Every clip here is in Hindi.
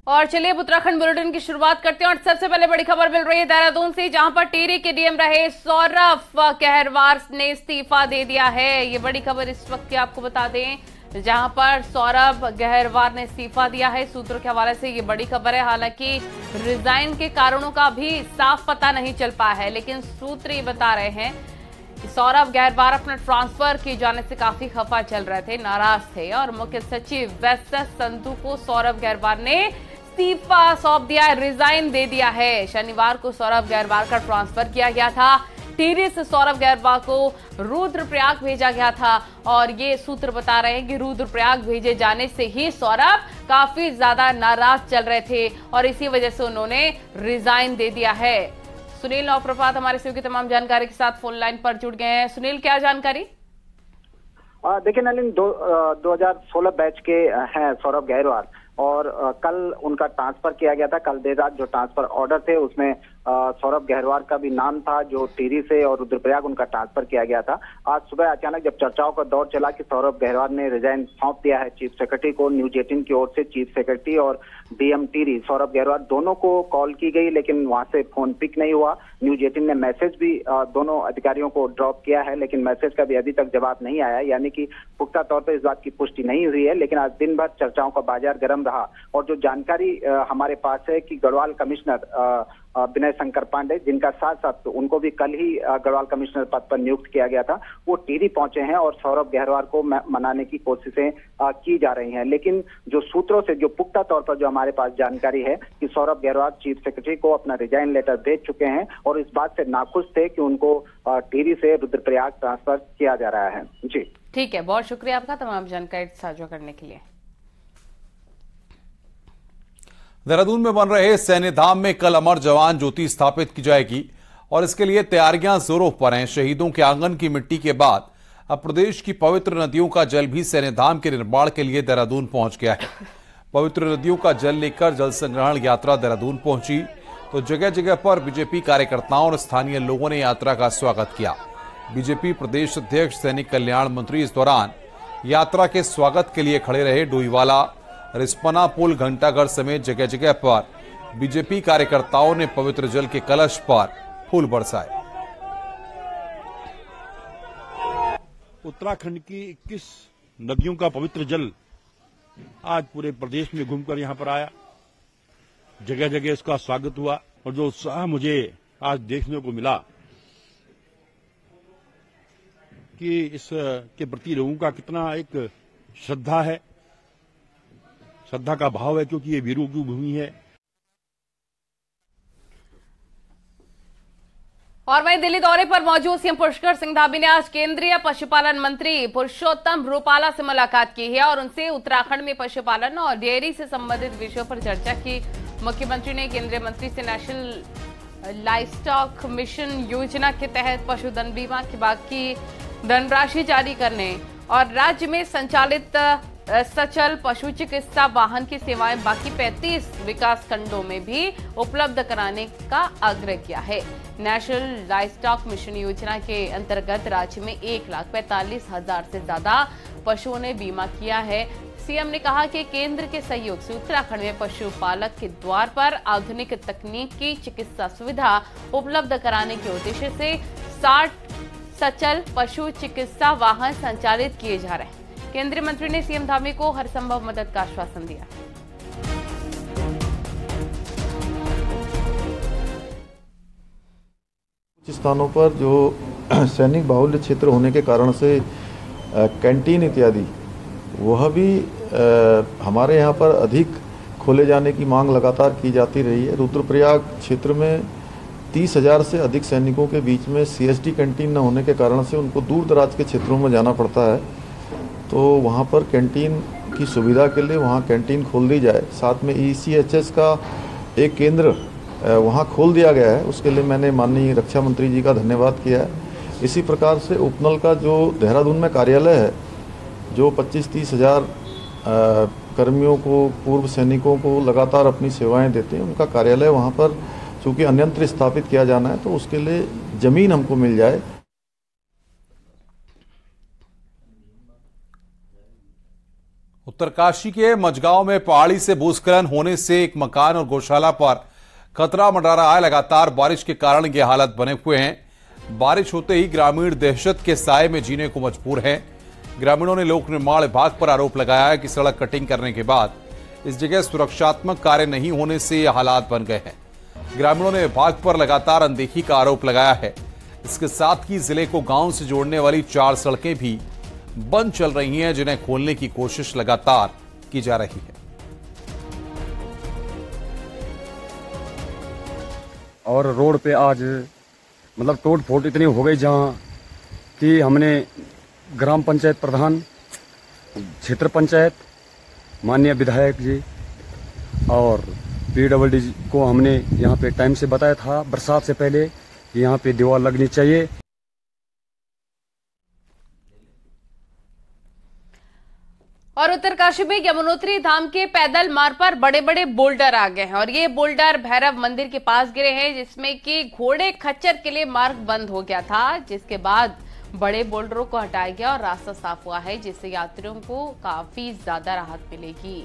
और चलिए अब उत्तराखंड बुलेटिन की शुरुआत करते हैं और सबसे पहले बड़ी खबर मिल रही है देहरादून से, जहां पर टिहरी के डीएम रहे सौरभ गहरवार ने इस्तीफा दे दिया है। ये बड़ी खबर इस वक्त की आपको बता दें, जहां पर सौरभ गहरवार ने इस्तीफा दिया है। सूत्रों के हवाले से ये बड़ी खबर है। हालांकि रिजाइन के कारणों का भी साफ पता नहीं चल पाया है, लेकिन सूत्र ये बता रहे हैं कि सौरभ गहरवार अपना ट्रांसफर किए जाने से काफी खफा चल रहे थे, नाराज थे और मुख्य सचिव वैसस संधू को सौरभ गहरवार ने इस्तीफा सौंप दिया है, रिजाइन दे दिया है। शनिवार को सौरभ गहरवार का ट्रांसफर किया गया था। टिहरी से सौरभ गहरवार को रुद्रप्रयाग भेजा गया था और ये सूत्र बता रहे हैं कि रुद्रप्रयाग भेजे जाने से ही सौरभ काफी ज्यादा नाराज चल रहे थे और इसी वजह से उन्होंने रिजाइन दे दिया है। सुनील नवप्रभात हमारे सहयोगी तमाम जानकारी के साथ फोन लाइन पर जुड़ गए हैं। सुनील, क्या जानकारी? देखिए नलिन, 2016 बैच के हैं सौरभ गहरवार और कल उनका ट्रांसफर किया गया था। कल देर रात जो ट्रांसफर ऑर्डर थे उसमें सौरभ गहरवार का भी नाम था, जो टिहरी से और रुद्रप्रयाग उनका ट्रांसफर किया गया था। आज सुबह अचानक जब चर्चाओं का दौर चला कि सौरभ गहरवार ने रिजाइन सौंप दिया है चीफ सेक्रेटरी को, न्यूज 18 की ओर से चीफ सेक्रेटरी और डीएम टिहरी सौरभ गहरवार दोनों को कॉल की गई, लेकिन वहां से फोन पिक नहीं हुआ। न्यूज 18 ने मैसेज भी दोनों अधिकारियों को ड्रॉप किया है, लेकिन मैसेज का भी अभी तक जवाब नहीं आया, यानी कि पुख्ता तौर पर इस बात की पुष्टि नहीं हुई है। लेकिन आज दिन भर चर्चाओं का बाजार गर्म रहा और जो जानकारी हमारे पास है कि गढ़वाल कमिश्नर विनय शंकर पांडे, जिनका साथ साथ उनको भी कल ही गढ़वाल कमिश्नर पद पर नियुक्त किया गया था, वो टिहरी पहुंचे हैं और सौरभ गहरवार को मनाने की कोशिशें की जा रही हैं। लेकिन जो सूत्रों से जो पुख्ता तौर पर जो हमारे पास जानकारी है कि सौरभ गहरवार चीफ सेक्रेटरी को अपना रिजाइन लेटर भेज चुके हैं और इस बात से नाखुश थे कि उनको टिहरी से रुद्रप्रयाग ट्रांसफर किया जा रहा है। जी ठीक है, बहुत शुक्रिया आपका तमाम जानकारी साझा करने के लिए। देहरादून में बन रहे सैन्य धाम में कल अमर जवान ज्योति स्थापित की जाएगी और इसके लिए तैयारियां जोरों पर हैं। शहीदों के आंगन की मिट्टी के बाद अब प्रदेश की पवित्र नदियों का जल भी सैन्य धाम के निर्माण के लिए देहरादून पहुंच गया है। पवित्र नदियों का जल लेकर जल संग्रहण यात्रा देहरादून पहुंची तो जगह जगह पर बीजेपी कार्यकर्ताओं और स्थानीय लोगों ने यात्रा का स्वागत किया। बीजेपी प्रदेश अध्यक्ष सैनिक कल्याण मंत्री इस दौरान यात्रा के स्वागत के लिए खड़े रहे। डोईवाला, रिस्पना पुल, घंटागढ़ समेत जगह जगह पर बीजेपी कार्यकर्ताओं ने पवित्र जल के कलश पर फूल बरसाए। उत्तराखंड की 21 नदियों का पवित्र जल आज पूरे प्रदेश में घूमकर यहां पर आया, जगह जगह इसका स्वागत हुआ और जो उत्साह मुझे आज देखने को मिला कि इसके प्रति लोगों का कितना एक श्रद्धा है, श्रद्धा का भाव है, क्योंकि ये वीरों की भूमि है। और वहीं दिल्ली दौरे पर मौजूद सीएम पुष्कर सिंह धामी ने आज केंद्रीय पशुपालन मंत्री पुरुषोत्तम रूपाला से मुलाकात की है और उनसे उत्तराखंड में पशुपालन और डेयरी से संबंधित विषयों पर चर्चा की। मुख्यमंत्री ने केंद्रीय मंत्री से नेशनल लाइवस्टॉक मिशन योजना के तहत पशुधन बीमा की बाकी धनराशि जारी करने और राज्य में संचालित सचल पशु चिकित्सा वाहन की सेवाएं बाकी 35 विकास खंडों में भी उपलब्ध कराने का आग्रह किया है। नेशनल लाइवस्टॉक मिशन योजना के अंतर्गत राज्य में 1,45,000 से ज्यादा पशुओं ने बीमा किया है। सीएम ने कहा कि केंद्र के सहयोग से उत्तराखंड में पशुपालक के द्वार पर आधुनिक तकनीक की चिकित्सा सुविधा उपलब्ध कराने के उद्देश्य से 60 सचल पशु चिकित्सा वाहन संचालित किए जा रहे हैं। केंद्रीय मंत्री ने सीएम धामी को हर संभव मदद का आश्वासन दिया। कुछ स्थानों पर जो सैनिक बाहुल्य क्षेत्र होने के कारण से कैंटीन इत्यादि वह भी हमारे यहाँ पर अधिक खोले जाने की मांग लगातार की जाती रही है। रुद्रप्रयाग क्षेत्र में 30,000 से अधिक सैनिकों के बीच में सीएसडी कैंटीन न होने के कारण से उनको दूर दराज के क्षेत्रों में जाना पड़ता है, तो वहाँ पर कैंटीन की सुविधा के लिए वहाँ कैंटीन खोल दी जाए। साथ में ECHS का एक केंद्र वहाँ खोल दिया गया है, उसके लिए मैंने माननीय रक्षा मंत्री जी का धन्यवाद किया है। इसी प्रकार से उपनल का जो देहरादून में कार्यालय है, जो 25-30 हज़ार कर्मियों को, पूर्व सैनिकों को लगातार अपनी सेवाएं देते हैं, उनका कार्यालय वहाँ पर चूँकि अन्यंत्र स्थापित किया जाना है, तो उसके लिए ज़मीन हमको मिल जाए। उत्तरकाशी के मझगांव में पहाड़ी से भूस्खलन होने से एक मकान और गौशाला पर खतरा मंडरा रहा है। लगातार बारिश के कारण ये हालत बने हुए हैं। बारिश होते ही ग्रामीण दहशत के साए में जीने को मजबूर हैं। ग्रामीणों ने लोक निर्माण विभाग पर आरोप लगाया है कि सड़क कटिंग करने के बाद इस जगह सुरक्षात्मक कार्य नहीं होने से ये हालात बन गए हैं। ग्रामीणों ने विभाग पर लगातार अनदेखी का आरोप लगाया है। इसके साथ ही जिले को गांव से जोड़ने वाली 4 सड़कें भी बंद चल रही हैं, जिन्हें खोलने की कोशिश लगातार की जा रही है। और रोड पे आज मतलब तोड़ फोड़ इतनी हो गई जहां कि हमने ग्राम पंचायत प्रधान, क्षेत्र पंचायत, माननीय विधायक जी और PWD को हमने यहाँ पे टाइम से बताया था बरसात से पहले कि यहाँ पे दीवार लगनी चाहिए। और उत्तरकाशी में यमुनोत्री धाम के पैदल मार्ग पर बड़े बड़े बोल्डर आ गए हैं और ये बोल्डर भैरव मंदिर के पास गिरे हैं, जिसमें कि घोड़े खच्चर के लिए मार्ग बंद हो गया था, जिसके बाद बड़े बोल्डरों को हटाया गया और रास्ता साफ हुआ है, जिससे यात्रियों को काफी ज्यादा राहत मिलेगी।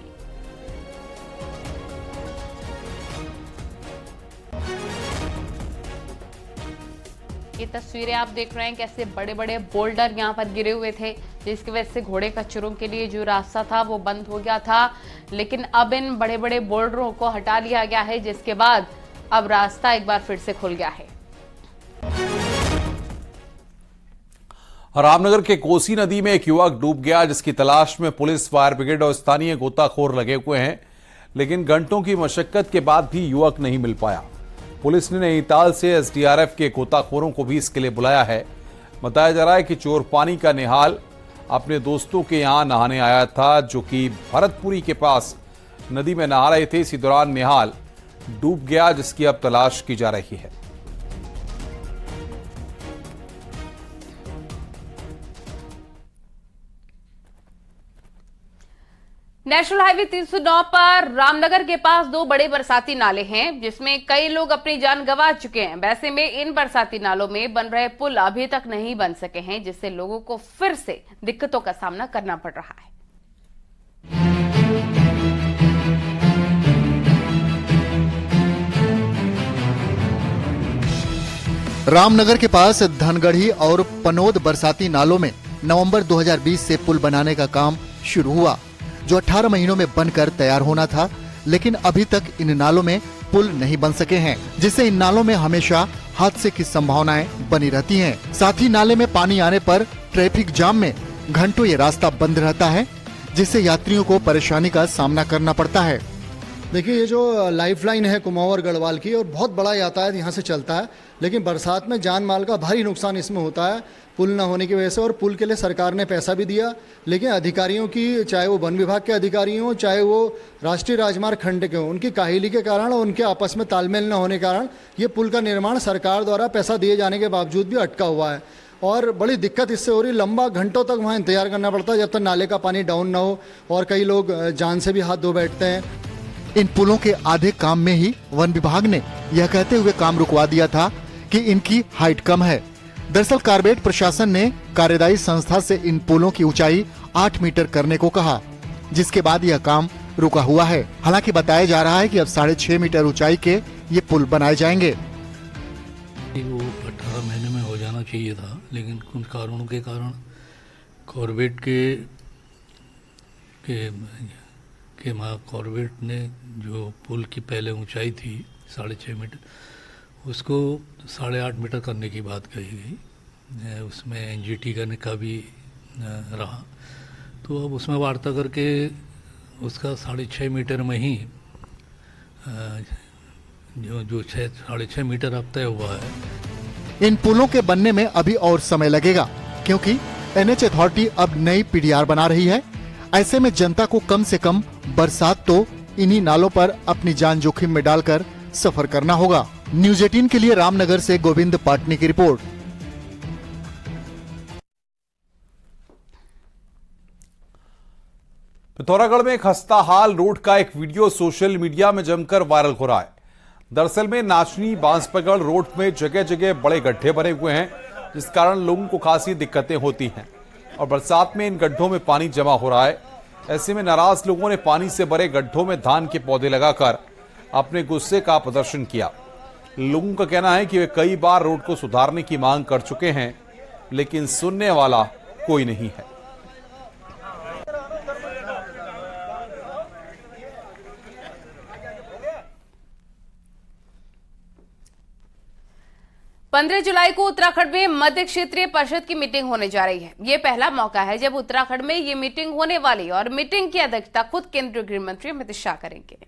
ये तस्वीरें आप देख रहे हैं कैसे बड़े बड़े बोल्डर यहां पर गिरे हुए थे, जिसकी वजह से घोड़े खच्चरों के लिए जो रास्ता था वो बंद हो गया था। लेकिन अब इन बड़े बड़े बोल्डरों को हटा लिया गया है, जिसके बाद अब रास्ता एक बार फिर से खुल गया है। रामनगर के कोसी नदी में एक युवक डूब गया, जिसकी तलाश में पुलिस, फायर ब्रिगेड और स्थानीय गोताखोर लगे हुए हैं, लेकिन घंटों की मशक्कत के बाद भी युवक नहीं मिल पाया। पुलिस ने नैनीताल से SDRF के गोताखोरों को भी इसके लिए बुलाया है। बताया जा रहा है कि चोरपानी का निहाल अपने दोस्तों के यहां नहाने आया था, जो कि भरतपुरी के पास नदी में नहा रहे थे। इसी दौरान निहाल डूब गया, जिसकी अब तलाश की जा रही है। नेशनल हाईवे 309 पर रामनगर के पास 2 बड़े बरसाती नाले हैं, जिसमें कई लोग अपनी जान गंवा चुके हैं। वैसे में इन बरसाती नालों में बन रहे पुल अभी तक नहीं बन सके हैं, जिससे लोगों को फिर से दिक्कतों का सामना करना पड़ रहा है। रामनगर के पास धनगढ़ी और पनोद बरसाती नालों में नवंबर 2020 से पुल बनाने का काम शुरू हुआ, जो 18 महीनों में बनकर तैयार होना था, लेकिन अभी तक इन नालों में पुल नहीं बन सके हैं, जिससे इन नालों में हमेशा हादसे की संभावनाएं बनी रहती हैं। साथ ही नाले में पानी आने पर ट्रैफिक जाम में घंटों ये रास्ता बंद रहता है, जिससे यात्रियों को परेशानी का सामना करना पड़ता है। देखिए, ये जो लाइफलाइन है कुमाऊं और गढ़वाल की, और बहुत बड़ा यातायात यहाँ से चलता है, लेकिन बरसात में जान माल का भारी नुकसान इसमें होता है पुल न होने की वजह से। और पुल के लिए सरकार ने पैसा भी दिया, लेकिन अधिकारियों की, चाहे वो वन विभाग के अधिकारी हों, चाहे वो राष्ट्रीय राजमार्ग खंड के हों, उनकी काहिली के कारण और उनके आपस में तालमेल न होने के कारण ये पुल का निर्माण सरकार द्वारा पैसा दिए जाने के बावजूद भी अटका हुआ है। और बड़ी दिक्कत इससे हो रही, लंबा घंटों तक वहाँ इंतजार करना पड़ता है जब तक नाले का पानी डाउन ना हो, और कई लोग जान से भी हाथ धो बैठते हैं। इन पुलों के आधे काम में ही वन विभाग ने यह कहते हुए काम रुकवा दिया था कि इनकी हाइट कम है। दरअसल कारबेट प्रशासन ने कार्यदायी संस्था से इन पुलों की ऊंचाई 8 मीटर करने को कहा, जिसके बाद यह काम रुका हुआ है। हालांकि बताया जा रहा है कि अब 6.5 मीटर ऊंचाई के ये पुल बनाए जाएंगे। वो 18 महीने में हो जाना चाहिए था, लेकिन कुछ कारणों के कारण कॉर्बेट कॉर्बेट ने जो पुल की पहले ऊंचाई थी 6.5 मीटर, उसको 8.5 मीटर करने की बात कही गई। उसमें NGT का भी रहा, तो अब उसमें वार्ता करके उसका 6.5 मीटर में ही जो 6.5 मीटर अब तय हुआ है। इन पुलों के बनने में अभी और समय लगेगा, क्योंकि NH अथॉरिटी अब नई PDR बना रही है। ऐसे में जनता को कम से कम बरसात तो इन्हीं नालों पर अपनी जान जोखिम में डालकर सफर करना होगा। न्यूज़ 18 के लिए रामनगर से गोविंद पाटनी की रिपोर्ट। पिथौरागढ़ में खस्ताहाल रोड का एक वीडियो सोशल मीडिया में जमकर वायरल हो रहा है। दरअसल में नाचनी बांसपगड़ रोड में जगह जगह बड़े गड्ढे बने हुए हैं, जिस कारण लोगों को खासी दिक्कतें होती हैं और बरसात में इन गड्ढों में पानी जमा हो रहा है। ऐसे में नाराज लोगों ने पानी से भरे गड्ढों में धान के पौधे लगाकर अपने गुस्से का प्रदर्शन किया। लोगों का कहना है कि वे कई बार रोड को सुधारने की मांग कर चुके हैं, लेकिन सुनने वाला कोई नहीं है। पंद्रह जुलाई को उत्तराखंड में मध्य क्षेत्रीय परिषद की मीटिंग होने जा रही है। ये पहला मौका है जब उत्तराखंड में ये मीटिंग होने वाली है और मीटिंग की अध्यक्षता खुद केंद्रीय गृह मंत्री अमित शाह करेंगे।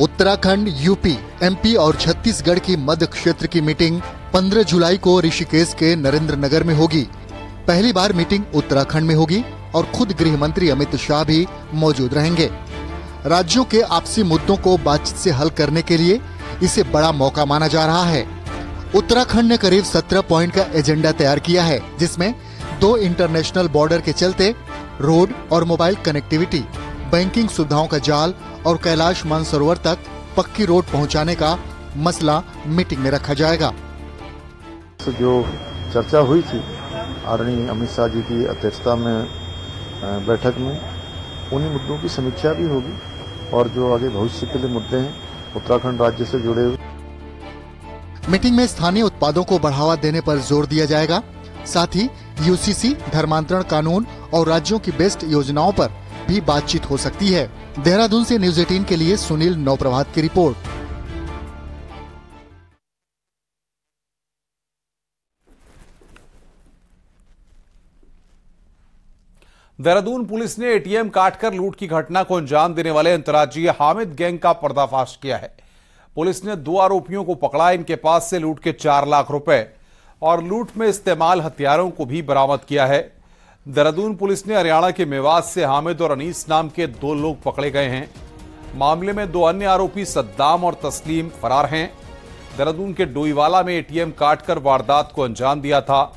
उत्तराखंड, यूपी, एमपी और छत्तीसगढ़ की मध्य क्षेत्र की मीटिंग 15 जुलाई को ऋषिकेश के नरेंद्र नगर में होगी। पहली बार मीटिंग उत्तराखंड में होगी और खुद गृह मंत्री अमित शाह भी मौजूद रहेंगे। राज्यों के आपसी मुद्दों को बातचीत से हल करने के लिए इसे बड़ा मौका माना जा रहा है। उत्तराखंड ने करीब 17 पॉइंट का एजेंडा तैयार किया है, जिसमें 2 इंटरनेशनल बॉर्डर के चलते रोड और मोबाइल कनेक्टिविटी, बैंकिंग सुविधाओं का जाल और कैलाश मानसरोवर तक पक्की रोड पहुंचाने का मसला मीटिंग में रखा जाएगा। जो चर्चा हुई थी आदरणीय अमित शाह जी की अध्यक्षता में बैठक में, उन्हीं मुद्दों की समीक्षा भी होगी और जो आगे भविष्य के लिए मुद्दे हैं उत्तराखंड राज्य से जुड़े हुए। मीटिंग में स्थानीय उत्पादों को बढ़ावा देने पर जोर दिया जाएगा। साथ ही यूसीसी, धर्मांतरण कानून और राज्यों की बेस्ट योजनाओं पर भी बातचीत हो सकती है। देहरादून से न्यूज 18 के लिए सुनील नौप्रभात की रिपोर्ट। देहरादून पुलिस ने एटीएम काटकर लूट की घटना को अंजाम देने वाले अंतर्राज्यीय हामिद गैंग का पर्दाफाश किया है। पुलिस ने 2 आरोपियों को पकड़ा। इनके पास से लूट के 4 लाख रुपए और लूट में इस्तेमाल हथियारों को भी बरामद किया है। देहरादून पुलिस ने हरियाणा के मेवात से हामिद और अनीस नाम के 2 लोग पकड़े गए हैं। मामले में 2 अन्य आरोपी सद्दाम और तस्लीम फरार हैं। देहरादून के डोईवाला में एटीएम काटकर वारदात को अंजाम दिया था,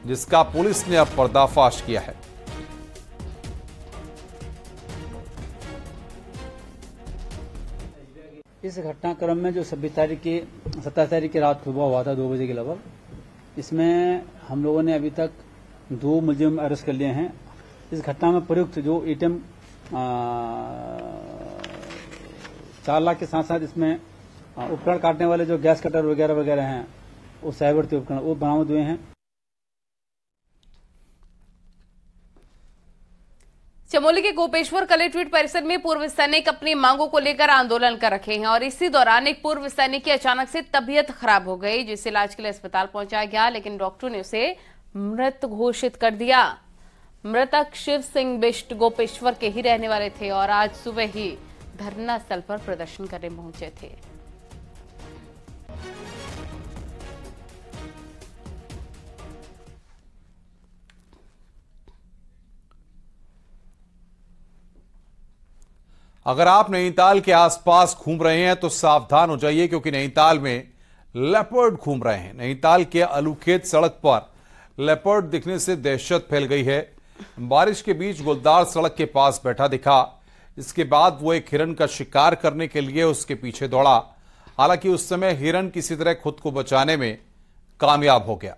जिसका पुलिस ने अब पर्दाफाश किया है। इस घटनाक्रम में जो 27 तारीख की रात सुबह हुआ था 2 बजे के लगभग, इसमें हम लोगों ने अभी तक 2 मुलजिम अरेस्ट कर लिए हैं। इस घटना में प्रयुक्त जो एटीएम 4 लाख के साथ साथ इसमें उपकरण काटने वाले जो गैस कटर वगैरह वगैरह हैं, वो साइबर उपकरण वो बरामद हुए हैं। चमोली के गोपेश्वर कलेक्ट्रेट परिसर में पूर्व सैनिक अपनी मांगों को लेकर आंदोलन कर रखे हैं और इसी दौरान एक पूर्व सैनिक की अचानक से तबीयत खराब हो गई, जिसे इलाज के लिए अस्पताल पहुंचाया गया, लेकिन डॉक्टरों ने उसे मृत घोषित कर दिया। मृतक शिव सिंह बिष्ट गोपेश्वर के ही रहने वाले थे और आज सुबह ही धरना स्थल पर प्रदर्शन करने पहुंचे थे। अगर आप नैनीताल के आसपास घूम रहे हैं तो सावधान हो जाइए, क्योंकि नैनीताल में लेपर्ड घूम रहे हैं। नैनीताल के अलूखेत सड़क पर लेपर्ड दिखने से दहशत फैल गई है। बारिश के बीच गुलदार सड़क के पास बैठा दिखा। इसके बाद वो एक हिरन का शिकार करने के लिए उसके पीछे दौड़ा। हालांकि उस समय हिरन किसी तरह खुद को बचाने में कामयाब हो गया।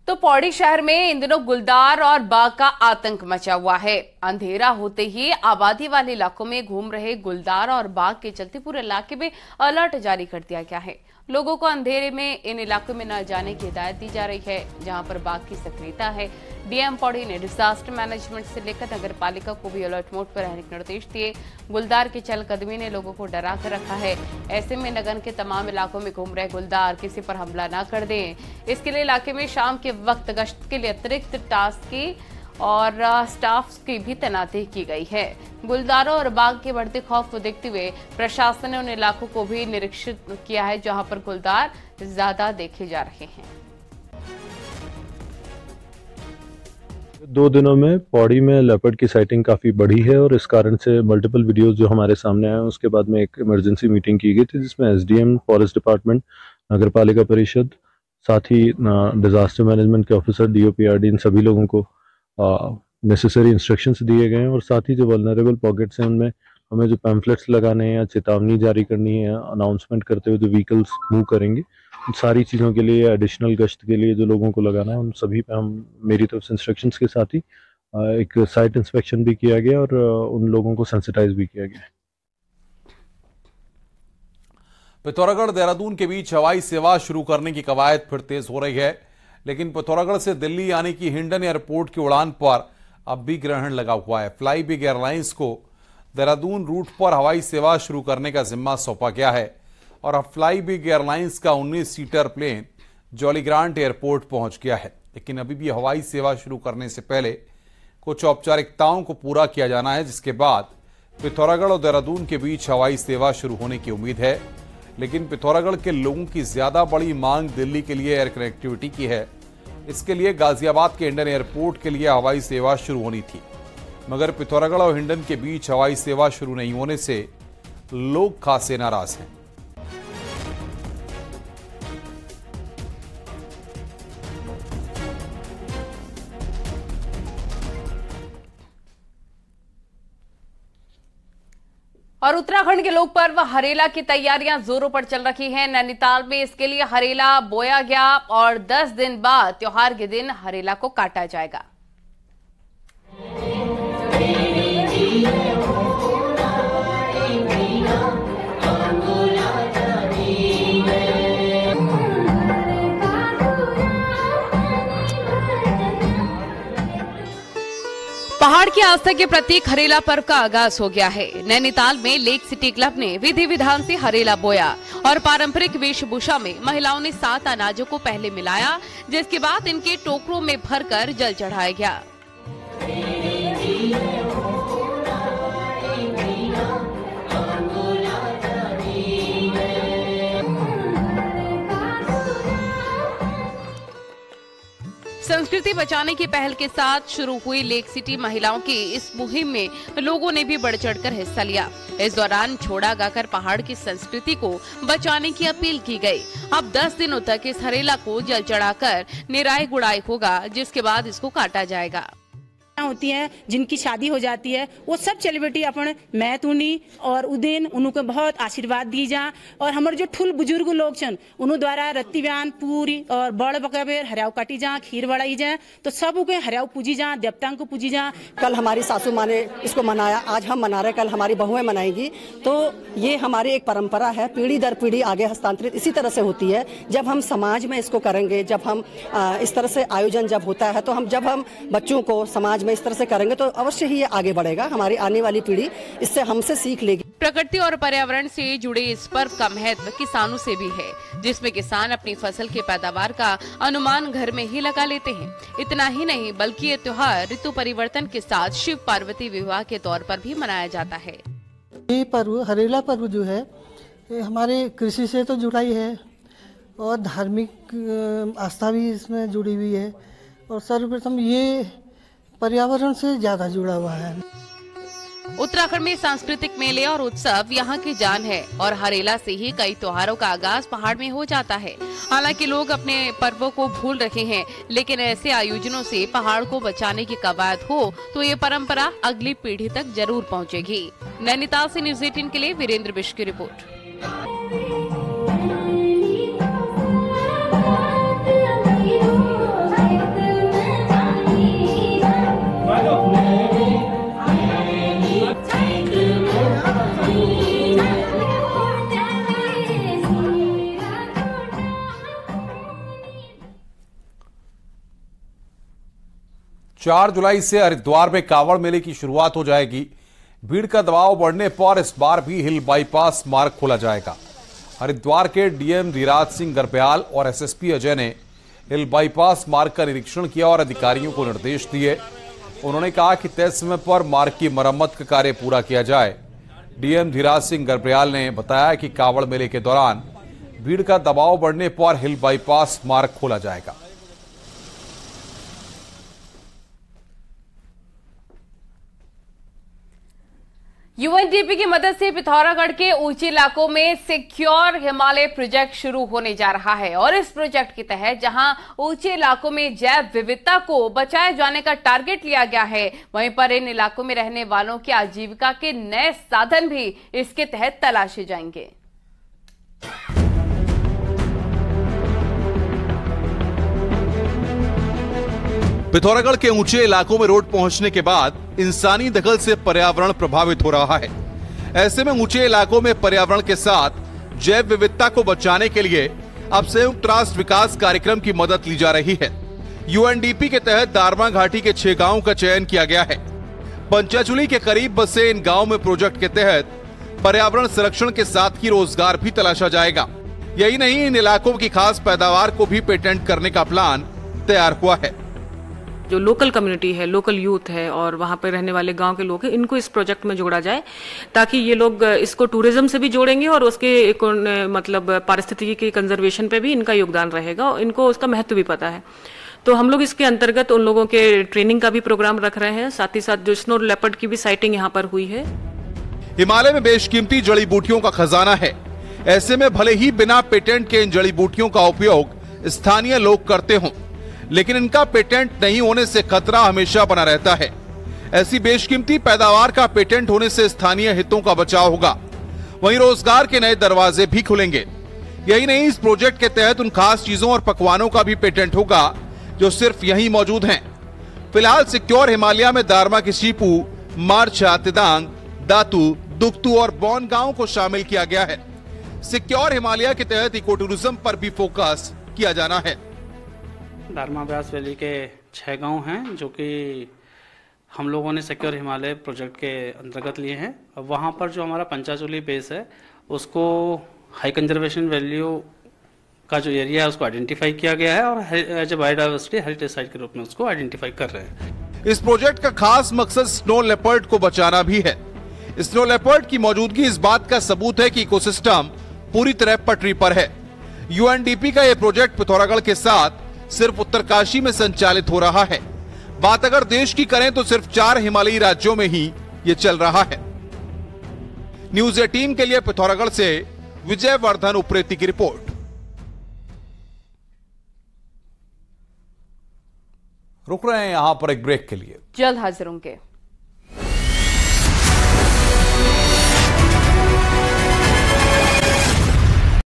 तो पौड़ी शहर में इन दिनों गुलदार और बाघ का आतंक मचा हुआ है। अंधेरा होते ही आबादी वाले इलाकों में घूम रहे गुलदार और बाघ के चलते पूरे इलाके में अलर्ट जारी कर दिया गया है। लोगों को अंधेरे में इन इलाकों में न जाने की हिदायत दी जा रही है, जहां पर बाघ की सक्रियता है। डीएम पौड़ी ने डिजास्टर मैनेजमेंट से लेकर नगर पालिका को भी अलर्ट मोड पर रहने के निर्देश दिए। गुलदार की चहलकदमी ने लोगों को डरा कर रखा है। ऐसे में नगर के तमाम इलाकों में घूम रहे गुलदार किसी पर हमला न कर दें। इसके लिए इलाके में शाम के वक्त गश्त के लिए अतिरिक्त टास्क की और स्टाफ की भी तैनाती की गई है। गुलदारों और बाघ के बढ़ते खौफ को देखते हुए प्रशासन ने उन इलाकों को भी निरीक्षित किया है जहां पर गुलदार ज्यादा देखे जा रहे हैं। 2 दिनों में पौड़ी में लेपर्ड की साइटिंग काफ़ी बढ़ी है और इस कारण से मल्टीपल वीडियोस जो हमारे सामने आए, उसके बाद में एक इमरजेंसी मीटिंग की गई थी जिसमें एसडीएम, फॉरेस्ट डिपार्टमेंट, नगर पालिका परिषद, साथ ही डिजास्टर मैनेजमेंट के ऑफिसर, डीओपीआरडी, इन सभी लोगों को नेसेसरी इंस्ट्रक्शंस दिए गए हैं। और साथ ही जो वल्नरेबल पॉकेट्स हैं उनमें हमें जो पैम्फलेट्स लगाने हैं या चेतावनी जारी करनी है, अनाउंसमेंट करते हुए जो व्हीकल्स मूव करेंगे, उन सारी चीज़ों के लिए, एडिशनल गश्त के लिए जो लोगों को लगाना है, उन सभी पे हम मेरी तरफ से इंस्ट्रक्शंस के साथ ही एक साइट इंस्पेक्शन भी किया गया और उन लोगों को सेंसिटाइज भी किया गया। पिथौरागढ़ देहरादून के बीच हवाई सेवा शुरू करने की कवायद फिर तेज हो रही है, लेकिन पिथौरागढ़ से दिल्ली आने की हिंडन एयरपोर्ट की उड़ान पर अब भी ग्रहण लगा हुआ है। फ्लाई बिग एयरलाइंस को देहरादून रूट पर हवाई सेवा शुरू करने का जिम्मा सौंपा गया है और अब फ्लाई बिग एयरलाइंस का 19 seater plane Jolly Grant airport पहुंच गया है, लेकिन अभी भी हवाई सेवा शुरू करने से पहले कुछ औपचारिकताओं को पूरा किया जाना है, जिसके बाद पिथौरागढ़ और देहरादून के बीच हवाई सेवा शुरू होने की उम्मीद है। लेकिन पिथौरागढ़ के लोगों की ज्यादा बड़ी मांग दिल्ली के लिए एयर कनेक्टिविटी की है। इसके लिए गाजियाबाद के हिंडन एयरपोर्ट के लिए हवाई सेवा शुरू होनी थी, मगर पिथौरागढ़ और हिंडन के बीच हवाई सेवा शुरू नहीं होने से लोग खासे नाराज हैं। और उत्तराखंड के लोक पर्व हरेला की तैयारियां जोरों पर चल रही हैं। नैनीताल में इसके लिए हरेला बोया गया और 10 दिन बाद त्योहार के दिन हरेला को काटा जाएगा। पहाड़ की आस्था के प्रतीक हरेला पर्व का आगाज हो गया है। नैनीताल में लेक सिटी क्लब ने विधि विधान से हरेला बोया और पारंपरिक वेशभूषा में महिलाओं ने 7 अनाजों को पहले मिलाया, जिसके बाद इनके टोकरों में भरकर जल चढ़ाया गया। संस्कृति बचाने की पहल के साथ शुरू हुई लेक सिटी महिलाओं की इस मुहिम में लोगों ने भी बढ़ चढ़कर हिस्सा लिया। इस दौरान छोड़ा गाकर पहाड़ की संस्कृति को बचाने की अपील की गई। अब 10 दिनों तक इस हरेला को जल चढ़ाकर निराई गुड़ाई होगा, जिसके बाद इसको काटा जाएगा। होती है जिनकी शादी हो जाती है, वो सब सेलिब्रिटी अपन मैं तूनी और उदिन उनको बहुत आशीर्वाद दी जा। और हमारे जो ठुल बुजुर्ग लोग छन उन्हों द्वारा रत्ती बयान पूरी और बड़ बकबेर हरियाव काटी जा, खीर बढ़ाई जाए, तो सब के हरियाव पूजी जा, देवताओं को पूजी जा। कल हमारी सासू माँ ने इसको मनाया, आज हम मना रहे, कल हमारी बहुएं मनाएगी। तो ये हमारी एक परंपरा है, पीढ़ी दर पीढ़ी आगे हस्तांतरित इसी तरह से होती है। जब हम समाज में इसको करेंगे, जब हम इस तरह से आयोजन जब होता है, तो जब हम बच्चों को समाज में इस तरह से करेंगे तो अवश्य ही ये आगे बढ़ेगा। हमारी आने वाली पीढ़ी इससे हमसे सीख लेगी। प्रकृति और पर्यावरण से जुड़े इस पर्व का महत्व किसानों से भी है, जिसमें किसान अपनी फसल की पैदावार का अनुमान घर में ही लगा लेते हैं। इतना ही नहीं, बल्कि ये त्योहार ऋतु परिवर्तन के साथ शिव पार्वती विवाह के तौर पर भी मनाया जाता है। ये पर्व हरेला पर्व जो है ये हमारे कृषि से तो जुड़ा ही है और धार्मिक आस्था भी इसमें जुड़ी हुई है और सर्वप्रथम ये पर्यावरण से ज्यादा जुड़ा हुआ है। उत्तराखंड में सांस्कृतिक मेले और उत्सव यहाँ की जान है और हरेला से ही कई त्योहारों का आगाज पहाड़ में हो जाता है। हालांकि लोग अपने पर्वों को भूल रहे हैं, लेकिन ऐसे आयोजनों से पहाड़ को बचाने की कवायद हो तो ये परंपरा अगली पीढ़ी तक जरूर पहुँचेगी। नैनीताल से न्यूज़ 18 के लिए वीरेंद्र बिश्ट की रिपोर्ट। चार जुलाई से हरिद्वार में कांवड़ मेले की शुरुआत हो जाएगी। भीड़ का दबाव बढ़ने पर इस बार भी हिल बाईपास मार्ग खोला जाएगा। हरिद्वार के डीएम धीराज सिंह गर्ब्याल और एसएसपी अजय ने हिल बाईपास मार्ग का निरीक्षण किया और अधिकारियों को निर्देश दिए। उन्होंने कहा कि तय समय पर मार्ग की मरम्मत का कार्य पूरा किया जाए। डीएम धीराज सिंह गर्ब्याल ने बताया कि कांवड़ मेले के दौरान भीड़ का दबाव बढ़ने पर हिल बाईपास मार्ग खोला जाएगा। यूएनडीपी की मदद से पिथौरागढ़ के ऊंचे इलाकों में सिक्योर हिमालय प्रोजेक्ट शुरू होने जा रहा है और इस प्रोजेक्ट के तहत जहां ऊंचे इलाकों में जैव विविधता को बचाए जाने का टारगेट लिया गया है, वहीं पर इन इलाकों में रहने वालों की आजीविका के नए साधन भी इसके तहत तलाशे जाएंगे। पिथौरागढ़ के ऊंचे इलाकों में रोड पहुंचने के बाद इंसानी दखल से पर्यावरण प्रभावित हो रहा है। ऐसे में ऊंचे इलाकों में पर्यावरण के साथ जैव विविधता को बचाने के लिए अब संयुक्त राष्ट्र विकास कार्यक्रम की मदद ली जा रही है। यूएनडीपी के तहत दारमा घाटी के 6 गांवों का चयन किया गया है। पंचाचुली के करीब बसे इन गाँव में प्रोजेक्ट के तहत पर्यावरण संरक्षण के साथ ही रोजगार भी तलाशा जाएगा। यही नहीं, इन इलाकों की खास पैदावार को भी पेटेंट करने का प्लान तैयार हुआ है। जो लोकल कम्युनिटी है, लोकल यूथ है और वहाँ पर रहने वाले गांव के लोग हैं, इनको इस प्रोजेक्ट में जोड़ा जाए ताकि ये लोग इसको टूरिज्म से भी जोड़ेंगे और उसके मतलब पारिस्थितिकी के कंजर्वेशन पे भी इनका योगदान रहेगा और इनको उसका महत्व भी पता है। तो हम लोग इसके अंतर्गत उन लोगों के ट्रेनिंग का भी प्रोग्राम रख रहे हैं। साथ ही साथ जो स्नो लेपर्ड की भी साइटिंग यहाँ पर हुई है। हिमालय में बेशकीमती जड़ी बूटियों का खजाना है। ऐसे में भले ही बिना पेटेंट के इन जड़ी बूटियों का उपयोग स्थानीय लोग करते हों, लेकिन इनका पेटेंट नहीं होने से खतरा हमेशा बना रहता है। ऐसी बेशकीमती पैदावार का पेटेंट होने से स्थानीय हितों का बचाव होगा, वहीं रोजगार के नए दरवाजे भी खुलेंगे। यही नहीं, इस प्रोजेक्ट के तहत उन खास चीजों और पकवानों का भी पेटेंट होगा जो सिर्फ यहीं मौजूद हैं। फिलहाल सिक्योर हिमालय में दारमा की सीपू, मारछा, तिदांग, दातू, दुख्तू और बौन गांव को शामिल किया गया है। सिक्योर हिमालय के तहत इको टूरिज्म पर भी फोकस किया जाना है। दारमा ब्यास वैली के 6 गांव हैं जो कि हम लोगों ने सिक्योर हिमालय प्रोजेक्ट के अंतर्गत लिए हैं। अब वहाँ पर जो हमारा पंचाचूली बेस है उसको हाई कंजर्वेशन वैल्यू का जो एरिया है उसको आइडेंटिफाई किया गया है और as a biodiversity heritage site के रूप में उसको आइडेंटिफाई कर रहे हैं। इस प्रोजेक्ट का खास मकसद स्नो लेपर्ड को बचाना भी है। स्नो लेपर्ड की मौजूदगी इस बात का सबूत है कि इकोसिस्टम पूरी तरह पटरी पर है। यूएनडीपी का यह प्रोजेक्ट पिथौरागढ़ के साथ सिर्फ उत्तरकाशी में संचालित हो रहा है। बात अगर देश की करें तो सिर्फ 4 हिमालयी राज्यों में ही ये चल रहा है। न्यूज़ 18 के लिए पिथौरागढ़ से विजय वर्धन उप्रेती की रिपोर्ट। रुक रहे हैं यहां पर एक ब्रेक के लिए, जल्द हाजिर होंगे।